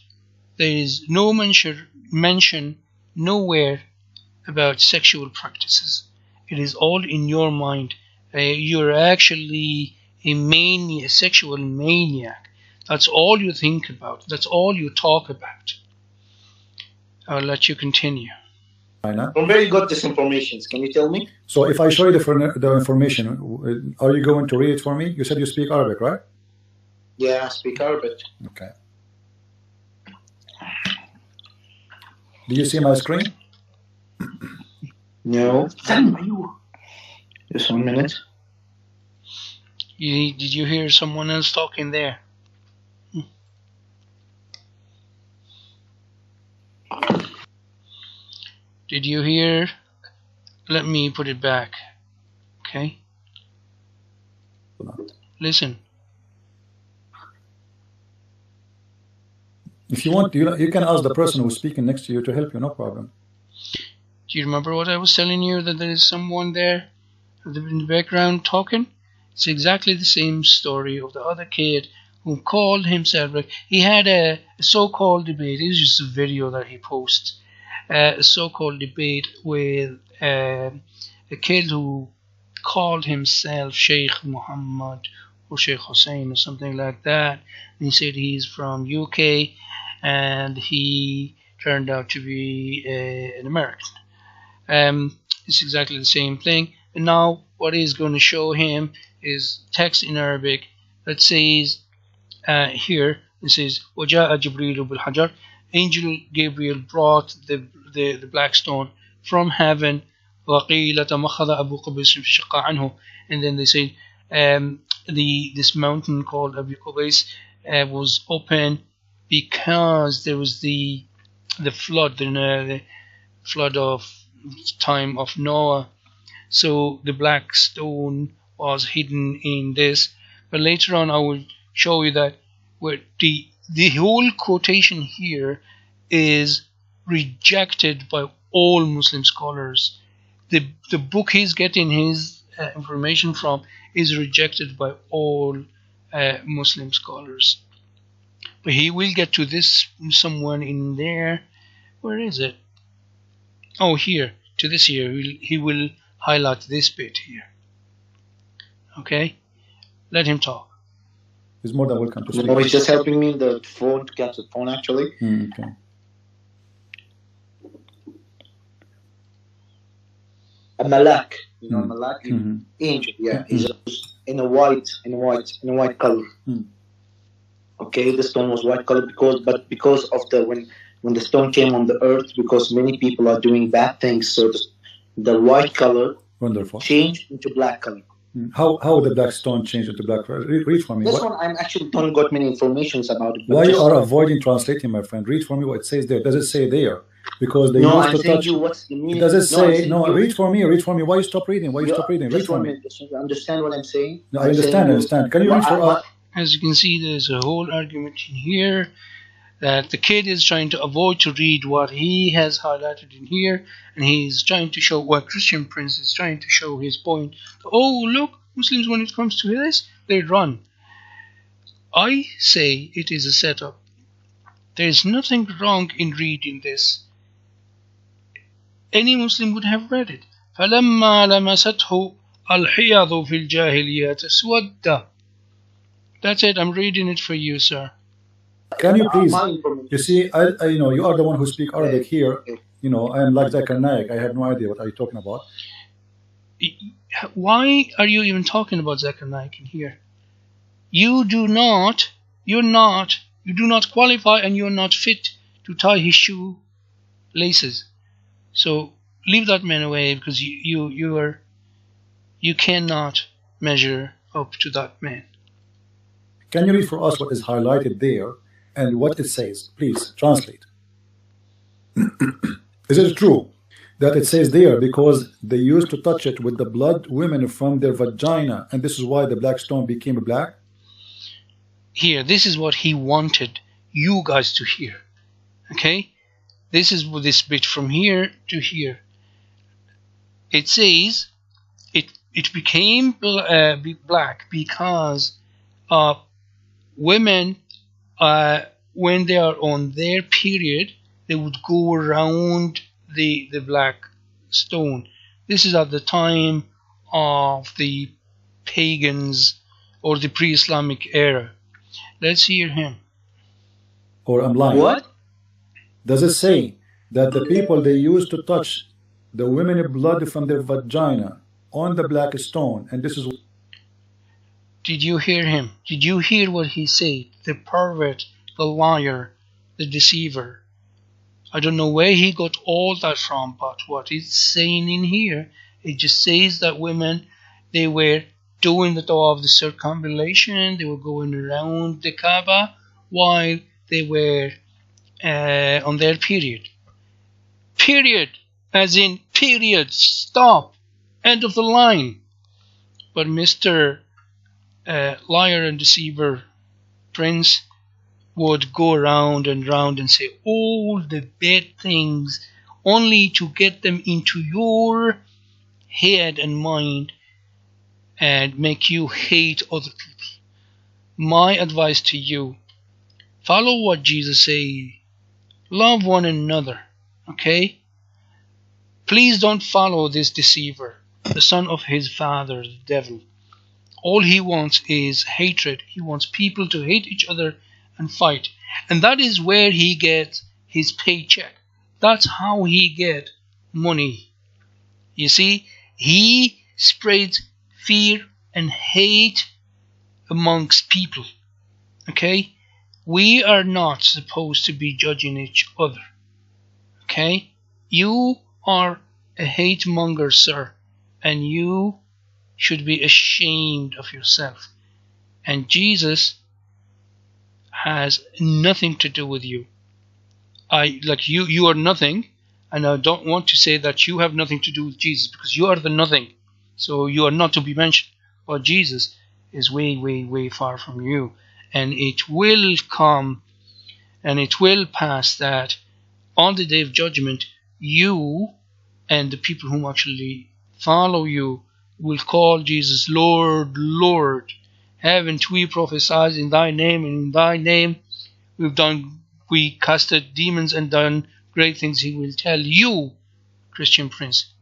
A: there is no mention nowhere about sexual practices. It is all in your mind. You're actually a sexual maniac. That's all you think about. That's all you talk about. I'll let you continue.
B: From where you got this information? Can you tell me?
C: So if I show you the information, are you going to read it for me? You said you speak Arabic, right?
B: Yeah, I speak Arabic.
C: Okay. Do you see my screen?
B: No. Just 1 minute.
A: Did you hear someone else talking there? Did you hear? Let me put it back. Okay? Listen.
C: If you want, you can ask the person who's speaking next to you to help you, no problem.
A: Do you remember what I was telling you, that there is someone there in the background talking? It's exactly the same story of the other kid who called himself. He had a so-called debate. It's just a video that he posts. A so-called debate with a kid who called himself Sheikh Muhammad or Sheikh Hussein or something like that. And he said he's from UK and he turned out to be an American. It's exactly the same thing. And now what he's going to show him is text in Arabic that says here, it says وَجَاءَ جِبْرِيلُ بِالْحَجَرِ. Angel Gabriel brought the black stone from heaven. وَقِيلَ تَمَخَذَ أَبُو قُبَيْسٍ فَشَقَّ عَنْهُ. And then they say this mountain called Abu Qubais was open because there was the flood, the flood of time of Noah. So the black stone was hidden in this. But later on I will show you that where the whole quotation here is rejected by all Muslim scholars. The book he's getting his information from is rejected by all Muslim scholars. But he will get to this someone in there. Where is it? Oh, here. To this here. He will highlight this bit here. Okay? Let him talk.
C: He's more than welcome to speak.
B: No, he's just helping me in the phone to catch the phone, actually.
C: Okay.
B: A malak, malak, angel. Yeah, he's in a white color. Okay, the stone was white color because of when the stone came on the earth, because many people are doing bad things, so the white color changed into black color.
C: How the black stone changed into black? Read for me.
B: This one I actually don't got many informations about it.
C: Why you are avoiding translating, my friend? Read for me what it says there. Does it say there? Because they used to touch. Does it say no? Read for me. Read for me. Why you stop reading? Why you stop reading? Read for me.
B: Understand what I'm saying?
C: No, I understand. Can you read for us?
A: As you can see, there's a whole argument in here. that the kid is trying to avoid to read what he has highlighted in here, and he's trying to show what Christian Prince is trying to show his point. Oh, look, Muslims, when it comes to this, they run. I say it is a setup. There is nothing wrong in reading this. Any Muslim would have read it. فَلَمَّا لَمَسَتْهُ الْحِيَضُ فِي الْجَاهِلِيَّةِ اسْوَدَّ. That's it. I'm reading it for you, sir.
C: Can you please? You see, I you know, you are the one who speak Arabic here. You know, I am like Zakir Naik. I have no idea what are you talking about.
A: Why are you even talking about Zakir Naik in here? You do not qualify, and you're not fit to tie his shoe laces. So leave that man away, because you cannot measure up to that man.
C: Can you read for us what is highlighted there and what it says? Please translate. Is it true that it says there because they used to touch it with the blood women from their vagina, and this is why the black stone became black?
A: Here, this is what he wanted you guys to hear. Okay? This is this bit from here to here. It says it became black because women, when they are on their period, they would go around the black stone. This is at the time of the pagans or the pre-Islamic era. Let's hear him.
C: Or I'm lying.
B: What?
C: Does it say that the people they used to touch the women blood from their vagina on the black stone, and this is...
A: Did you hear him? Did you hear what he said? The pervert, the liar, the deceiver. I don't know where he got all that from, but what it's saying in here, it just says that women, they were doing the dua of the circumambulation, they were going around the Kaaba while they were on their period. Period, as in period, stop, end of the line. But Mr. Liar and deceiver Prince would go around and round and say all the bad things only to get them into your head and mind and make you hate other people. My advice to you, follow what Jesus said. Love one another, okay? Please don't follow this deceiver, the son of his father, the devil. All he wants is hatred. He wants people to hate each other and fight. And that is where he gets his paycheck. That's how he gets money. You see, he spreads fear and hate amongst people. Okay? We are not supposed to be judging each other. Okay? You are a hate monger, sir. And you should be ashamed of yourself. And Jesus has nothing to do with you. You are nothing, and I don't want to say that you have nothing to do with Jesus, because you are the nothing. So you are not to be mentioned. But Jesus is way, way, way far from you. And it will come and it will pass that on the day of judgment, you and the people whom actually follow you will call Jesus Lord, Lord. Haven't we prophesied in thy name, and in thy name we casted demons and done great things? He will tell you, Christian Prince,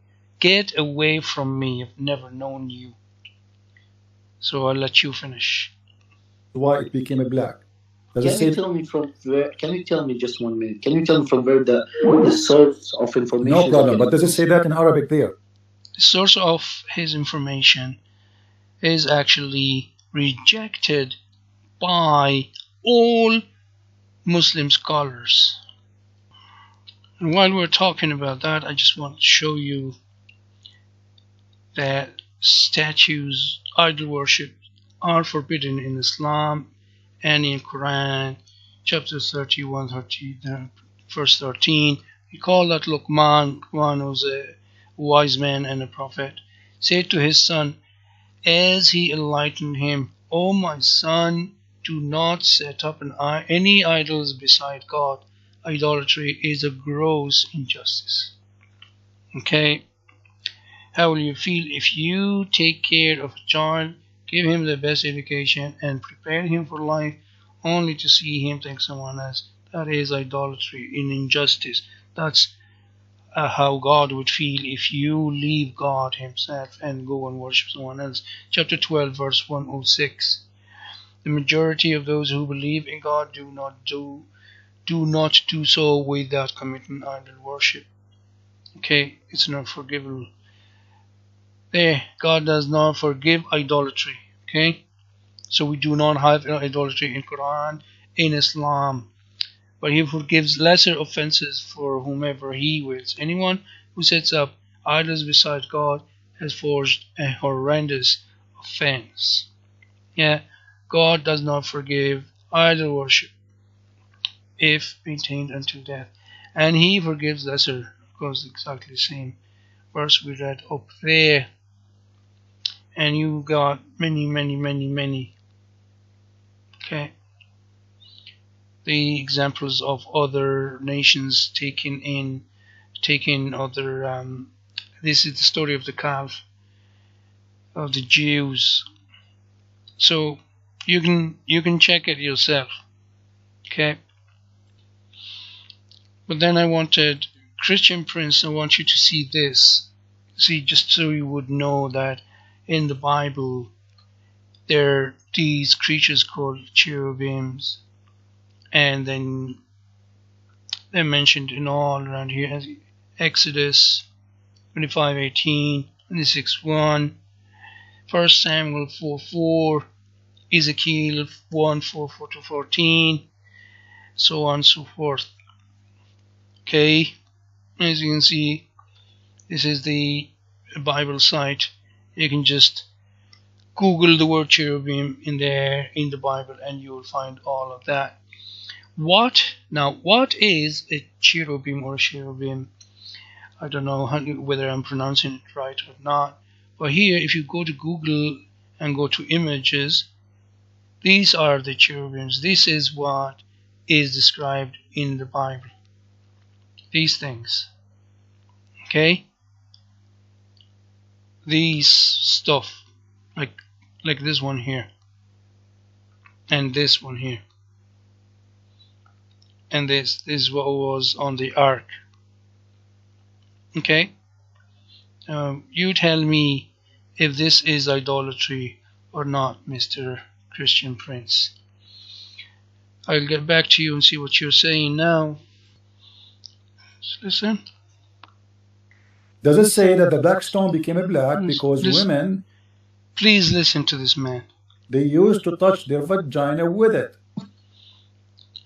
A: get away from me, I've never known you. So I'll let you finish.
C: Why it became a black?
B: Can you tell me from where? Can you tell me just 1 minute? Can you tell me from where the source of information?
C: No problem. But does it say that in Arabic there?
A: The source of his information is actually rejected by all Muslim scholars. And while we're talking about that, I just want to show you that statues, idol worship, are forbidden in Islam and in Quran, chapter 31, verse 13. We call that Luqman, one who was a wise man and a prophet, said to his son, as he enlightened him, O my son, do not set up any idols beside God. Idolatry is a gross injustice. Okay? How will you feel if you take care of a child, give him the best education, and prepare him for life, only to see him take someone else? That is idolatry, in injustice. That's how God would feel if you leave God himself and go and worship someone else. Chapter 12, verse 106. The majority of those who believe in God do not do so without committing idol worship. Okay, it's not forgivable. There, God does not forgive idolatry. Okay, so we do not have idolatry in Quran, in Islam, but He forgives lesser offenses for whomever He wills. Anyone who sets up idols beside God has forged a horrendous offense. Yeah, God does not forgive idol worship if maintained until death, and He forgives lesser. Because exactly the same verse we read up there. And you got many. Okay. The examples of other nations taking other. This is the story of the calf of the Jews. So you can check it yourself. Okay. But then I wanted Christian Prince. I want you to see this. See, just so you would know that in the Bible there are these creatures called cherubims, and then they're mentioned in all around here. Exodus 25:18, 26:1, 1 Samuel 4:4, Ezekiel 1:4-14, so on and so forth. Okay, as you can see, this is the Bible site. You can just Google the word cherubim in there in the Bible and you will find all of that. What is a cherubim or cherubim? I don't know whether I'm pronouncing it right or not. But here, if you go to Google and go to images, these are the cherubims. This is what is described in the Bible. These things. Okay? These stuff. Like this one here. And this one here. And this is what was on the ark. Okay? You tell me if this is idolatry or not, Mr. Christian Prince. I'll get back to you and see what you're saying now. Just listen.
C: Does it say that the black stone became black because women,
A: please listen to this man,
C: they used to touch their vagina with it?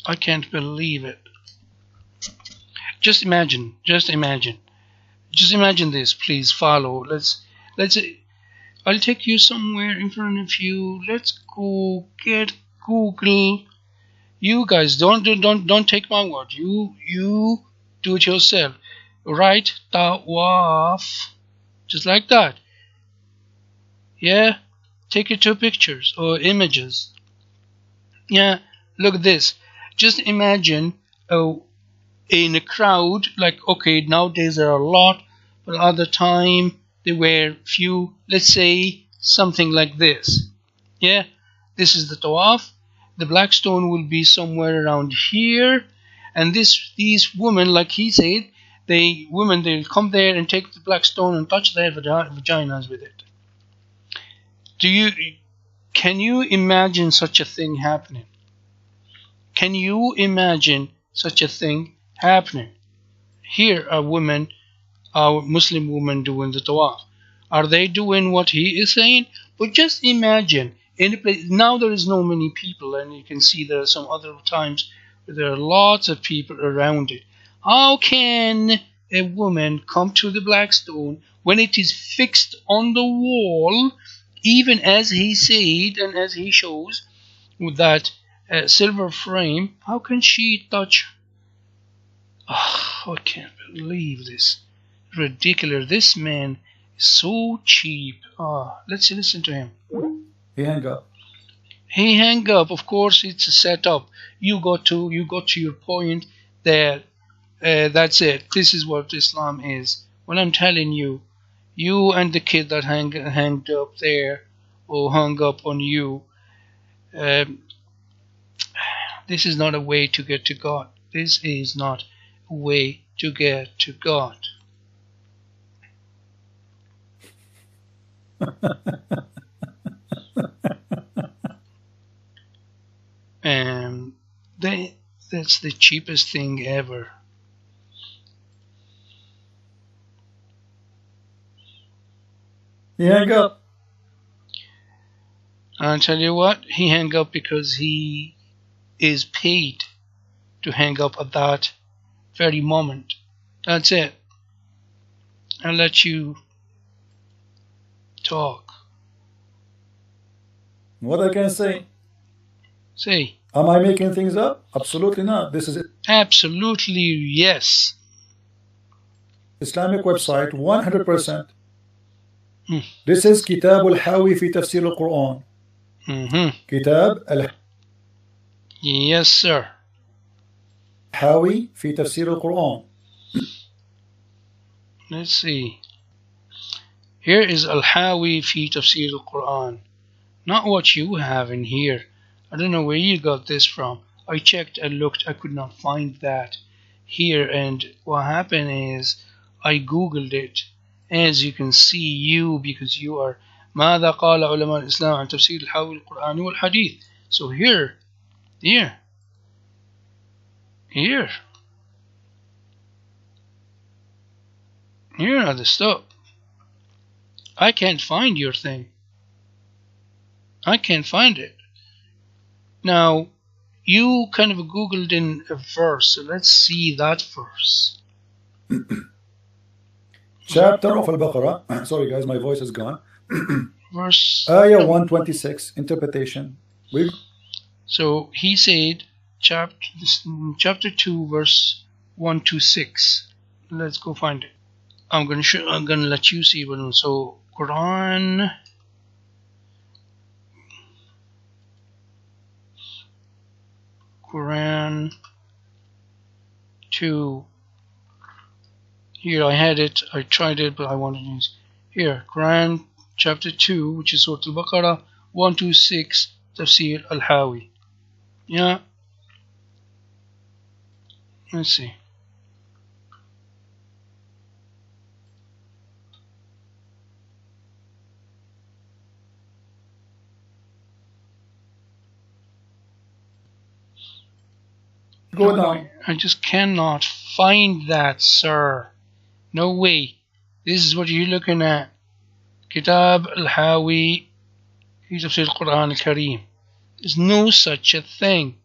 A: I can't believe it. Just imagine this. Please follow. Let's. I'll take you somewhere in front of you. Let's go get Google. You guys don't take my word. You do it yourself. Write tawaf, just like that. Yeah, take your 2 pictures or images. Yeah, look at this. Just imagine in a crowd, like, okay, nowadays there are a lot, but at the time there were few. Let's say something like this. Yeah, this is the tawaf. The black stone will be somewhere around here, and these women, like he said, they'll come there and take the black stone and touch their vaginas with it. Can you imagine such a thing happening? Can you imagine such a thing happening? Here are women, our Muslim women, doing the tawaf. Are they doing what he is saying? But just imagine, in a place, now there is no many people, and you can see there are some other times where there are lots of people around it. How can a woman come to the black stone when it is fixed on the wall, even as he said and as he shows with that silver frame? How can she touch? Oh, I can't believe this. Ridiculous. This man is so cheap. Let's listen to him.
C: He hung up.
A: He hang up. Of course, it's a setup. You got to your point that that's it. This is what Islam is. When I'm telling you, you and the kid that hanged up there or hung up on you, this is not a way to get to God. This is not a way to get to God. And that's the cheapest thing ever.
C: He hang up.
A: I'll tell you what, he hung up because he is paid to hang up at that very moment. That's it. I'll let you talk.
C: What I can say?
A: Say.
C: Am I making things up? Absolutely not. This is it.
A: Absolutely yes.
C: Islamic website 100%. This is كتاب الحاوي في تفسير القرآن. كتاب
A: Yes sir.
C: الحاوي في تفسير القرآن.
A: Let's see. Here is Al-Hawi fi Tafsir al-Quran. Not what you have in here. I don't know where you got this from. I checked and looked. I could not find that here. And what happened is I googled it. As you can see, because you are ماذا قال علماء الإسلام عن تفسير الحاوي القرآن والحديث. So here are the stuff. I can't find your thing. I can't find it. Now, you kind of googled in a verse, so let's see that verse.
C: Chapter of Al-Baqarah. Sorry guys, my voice is gone.
A: Verse
C: Ayah 126, interpretation.
A: So he said, chapter 2, verse 1 to 6. Let's go find it. I'm gonna let you see it. So Quran Quran 2. Here I had it. I tried it, but I wanted to use here. Quran chapter 2, which is Surah Al-Baqarah 1 to 6, Tafsir Al-Hawi. Yeah. Let's see.
C: Go down.
A: I just cannot find that, sir. No way. This is what you're looking at. Kitab al-Hawi fi Tafsir al-Quran al-Kareem. There's no such a thing.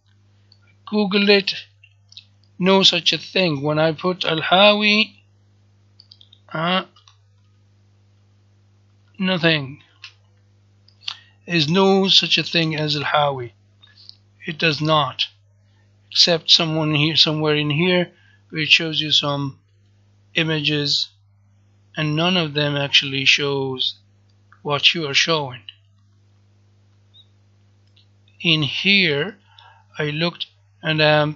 A: Google it. No such a thing. When I put al-Hawi, nothing. There's no such a thing as al-Hawi. It does not. Except somewhere in here where it shows you some images, and none of them actually shows what you are showing. In here I looked, and I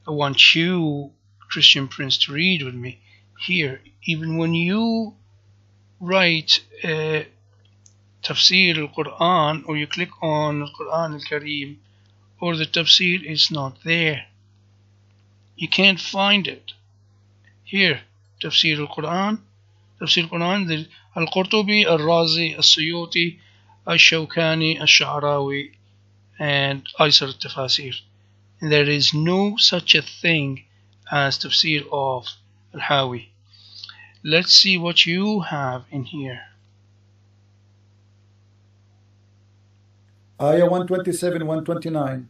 A: want you, Christian Prince, to read with me. Here, even when you write Tafsir al-Quran, or you click on al-Quran al-Kareem or the Tafsir, it's not there. You can't find it. Here, Tafsir al-Quran, the Al-Qurtubi, Al-Razi, Al-Suyuti, Al-Shawkani, Al-Sha'rawi, and Aysar al-Tafasir. And there is no such a thing as Tafsir of Al-Hawi. Let's see what you have in here.
C: Ayah 127, 129.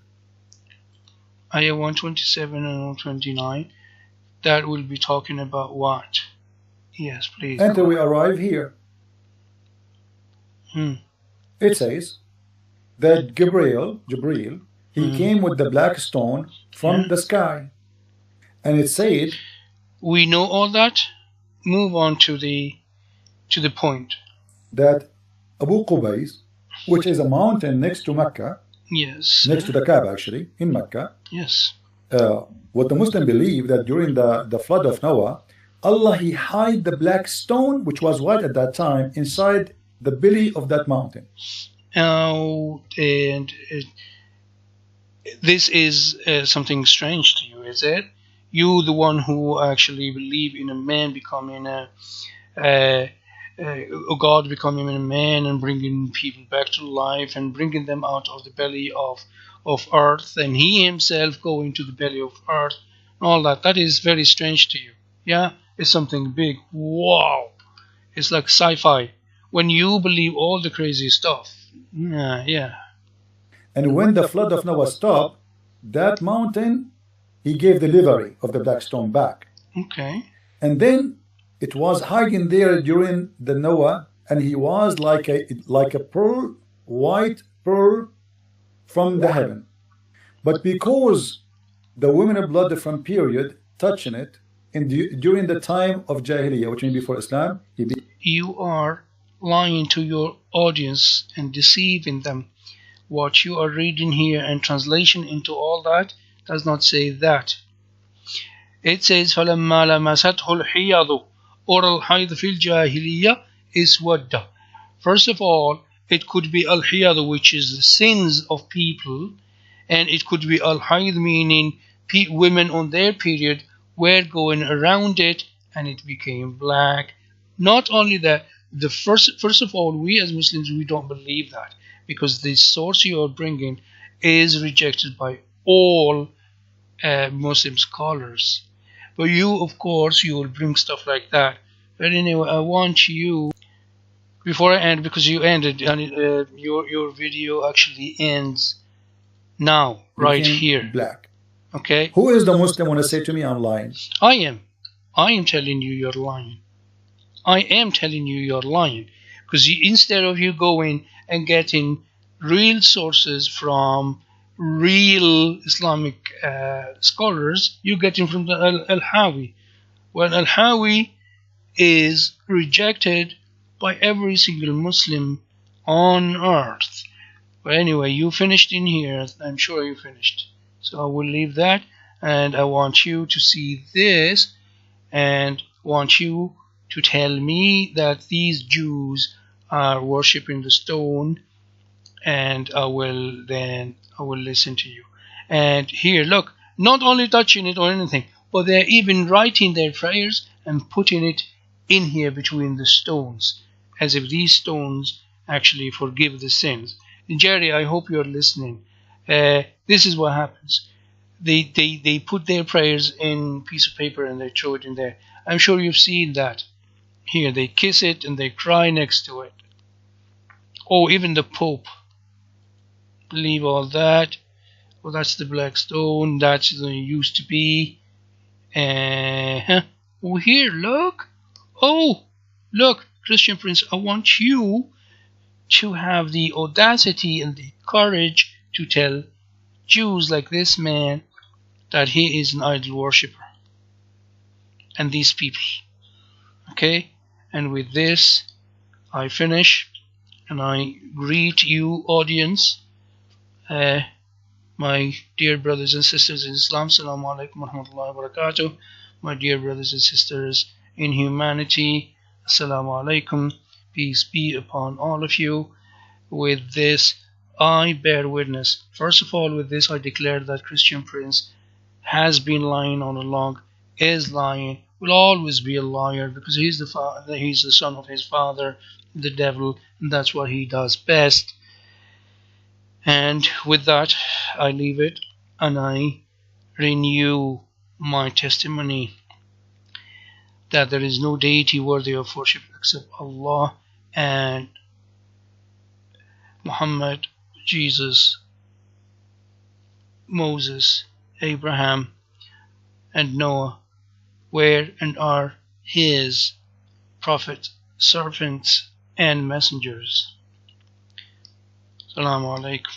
A: Ayah 127 and 129. That will be talking about what? Yes, please.
C: Until we arrive here. It says that Gabriel, he came with the black stone from the sky. And it said,
A: we know all that. Move on to the point.
C: That Abu Qubays, which is a mountain next to Mecca.
A: Yes.
C: Next to the Kaaba, actually, in Mecca.
A: Yes.
C: What the Muslim believe that during the flood of Noah, Allah He hid the black stone, which was white at that time, inside the belly of that mountain.
A: And this is something strange to you, is it? You, the one who actually believe in a man becoming a God becoming a man and bringing people back to life and bringing them out of the belly of earth, and he himself going to the belly of earth, and all that. That is very strange to you. Yeah, it's something big. Wow, it's like sci-fi when you believe all the crazy stuff. Yeah.
C: And when the flood of Noah stopped, that mountain, he gave the livery of the black stone back.
A: Okay.
C: And then it was hiding there during the Noah, and he was like a pearl, white pearl from the heaven. But because the women of blood from period touching it during the time of Jahiliyyah, which means before Islam,
A: you are lying to your audience and deceiving them. What you are reading here and translation into all that does not say that. It says فَلَمَّا لَمَسَتْهُ الْحِيَضُ or الْحَيْضُ فِي الْجَاهِلِيَّةِ إِسْوَدَّ. First of all, it could be al-hiyad, which is the sins of people, and it could be al-hayd, meaning women on their period were going around it and it became black. Not only that, first of all, we as Muslims, we don't believe that, because the source you are bringing is rejected by all Muslim scholars. But you, of course, you will bring stuff like that. But anyway, I want you, before I end, because you ended, your video actually ends now, right here.
C: Black.
A: Okay?
C: Who is the Muslim want to say to me I'm lying?
A: I am. I am telling you you're lying. I am telling you you're lying. Because instead of you going and getting real sources from real Islamic scholars, you're getting from the Al-Hawi. Well, Al-Hawi is rejected by every single Muslim on earth. But anyway, you finished in here. I'm sure you finished. So I will leave that, and I want you to see this, and want you to tell me that these Jews are worshipping the stone, and I will listen to you. And here, look, not only touching it or anything, but they're even writing their prayers and putting it in here between the stones, as if these stones actually forgive the sins. And Jerry, I hope you're listening. This is what happens. They put their prayers in a piece of paper and they throw it in there. I'm sure you've seen that. Here, they kiss it and they cry next to it. Oh, even the Pope. Leave all that. Well, that's the black stone. That's the used to be. Oh, here, look. Oh, look, Christian Prince, I want you to have the audacity and the courage to tell Jews like this man that he is an idol worshipper. And these people. Okay? And with this, I finish, and I greet you, audience, my dear brothers and sisters in Islam. Assalamu alaikum wa rahmatullahi wa barakatuh. My dear brothers and sisters in humanity. Assalamu alaikum. Peace be upon all of you. With this, I bear witness. First of all, with this, I declare that Christian Prince has been lying all along, is lying, will always be a liar, because he's the son of his father, the devil, and that's what he does best. And with that, I leave it, and I renew my testimony that there is no deity worthy of worship except Allah, and Muhammad, Jesus, Moses, Abraham, and Noah were and are his prophets, servants, and messengers. Assalamu alaikum.